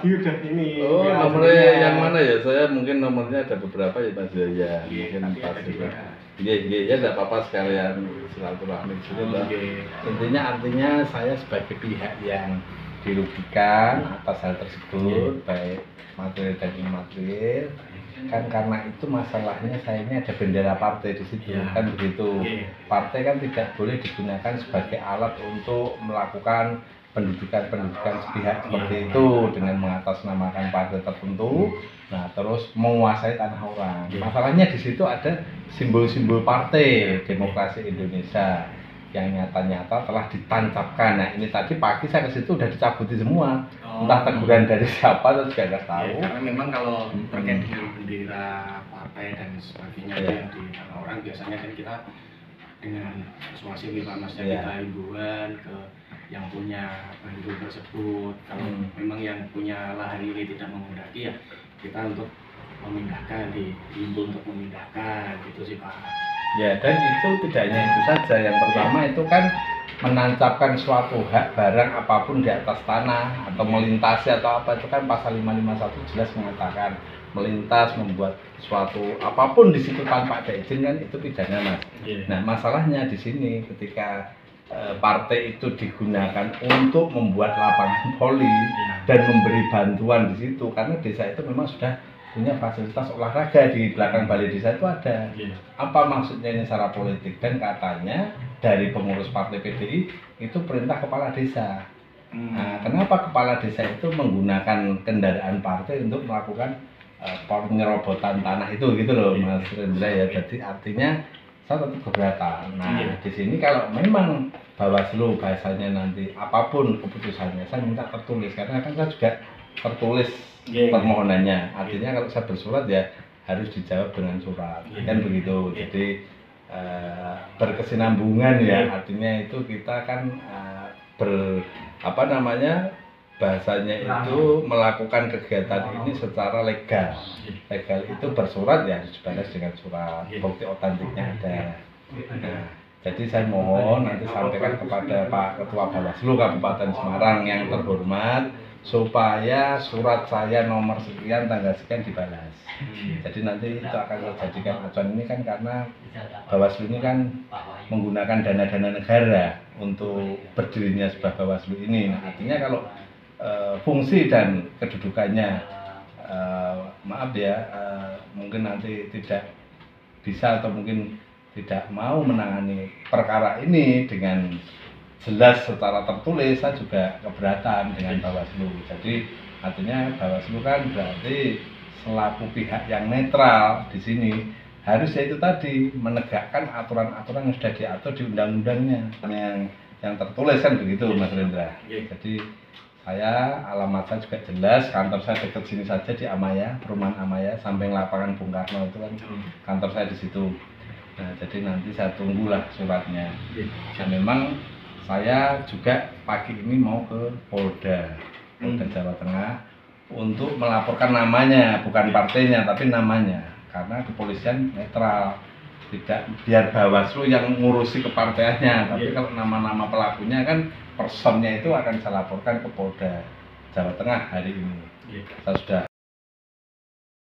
pagi udah ini. Oh, ya, nomornya yang mana ya? Saya mungkin nomornya ada beberapa ya Mas ya. Iya, Mungkin tapi pas ada itu. juga. Iya, iya, ya enggak apa-apa sekalian silaturahmi gitu, Mbak. Artinya saya sebagai pihak yang dirugikan atas hal tersebut, baik material dan imaterial, kan karena itu masalahnya saya ini ada bendera partai di situ, kan begitu. Partai kan tidak boleh digunakan sebagai alat untuk melakukan pendudukan sepihak seperti itu dengan mengatasnamakan partai tertentu, nah terus menguasai tanah orang. Masalahnya di situ ada simbol-simbol partai demokrasi Indonesia yang nyata-nyata telah ditancapkan. Nah ini tadi pagi saya ke situ udah dicabuti semua, entah teguran dari siapa atau juga nggak tahu. Karena memang kalau terkait dengan bendera partai dan sebagainya yang di tanah orang biasanya kan kita dengan suasana masnya kita himbauan ke yang punya bandul tersebut, kalau memang yang punya lahan ini tidak menghendaki ya kita untuk memindahkan, dihimbau untuk memindahkan gitu sih Pak. Ya, dan itu tidak hanya itu saja. Yang pertama itu kan menancapkan suatu hak barang apapun di atas tanah atau melintasi atau apa, itu kan pasal 551 jelas mengatakan melintas membuat suatu apapun di situ tanpa ada izin kan itu pidana, Mas. Nah, masalahnya di sini ketika partai itu digunakan untuk membuat lapangan voli dan memberi bantuan di situ, karena desa itu memang sudah punya fasilitas olahraga di belakang balai desa itu ada. Apa maksudnya ini secara politik? Dan katanya dari pengurus partai PDI itu perintah kepala desa. Nah, kenapa kepala desa itu menggunakan kendaraan partai untuk melakukan penyerobotan tanah itu gitu loh, Mas Rendra ya. Jadi artinya saya tetap keberatan. Nah, di sini kalau memang Bawaslu bahasanya nanti apapun keputusannya saya minta tertulis, karena kan saya juga tertulis permohonannya. Artinya kalau saya bersurat ya harus dijawab dengan surat, kan begitu. Jadi berkesinambungan ya. Artinya itu kita kan bahasanya itu melakukan kegiatan ini secara legal. Legal itu bersurat ya harus dibalas dengan surat, bukti otentiknya ada. Nah, jadi saya mohon nanti sampaikan kepada Pak Ketua Bawaslu Kabupaten Semarang yang terhormat supaya surat saya nomor sekian tanggal sekian dibalas. Jadi nanti itu akan saya jadikan acuan ini kan karena Bawaslu ini kan menggunakan dana-dana negara untuk berdirinya sebuah Bawaslu ini. Nah, artinya kalau fungsi dan kedudukannya mungkin nanti tidak bisa atau mungkin tidak mau menangani perkara ini dengan jelas secara tertulis, saya juga keberatan dengan Bawaslu. Jadi artinya Bawaslu kan berarti selaku pihak yang netral di sini harus itu tadi menegakkan aturan-aturan yang sudah diatur di undang-undangnya yang tertulis kan begitu, Mas Rendra. Jadi saya alamat saya juga jelas, kantor saya dekat sini saja di Amaya, perumahan Amaya, samping lapangan Bung Karno itu kan kantor saya di situ. Nah, jadi nanti saya tunggulah suratnya. Dan memang saya juga pagi ini mau ke Polda Jawa Tengah untuk melaporkan namanya, bukan partainya tapi namanya, karena kepolisian netral, tidak biar Bawaslu yang ngurusi kepartaiannya, tapi kalau nama-nama pelakunya kan personnya itu akan saya laporkan ke Polda Jawa Tengah hari ini. Saya sudah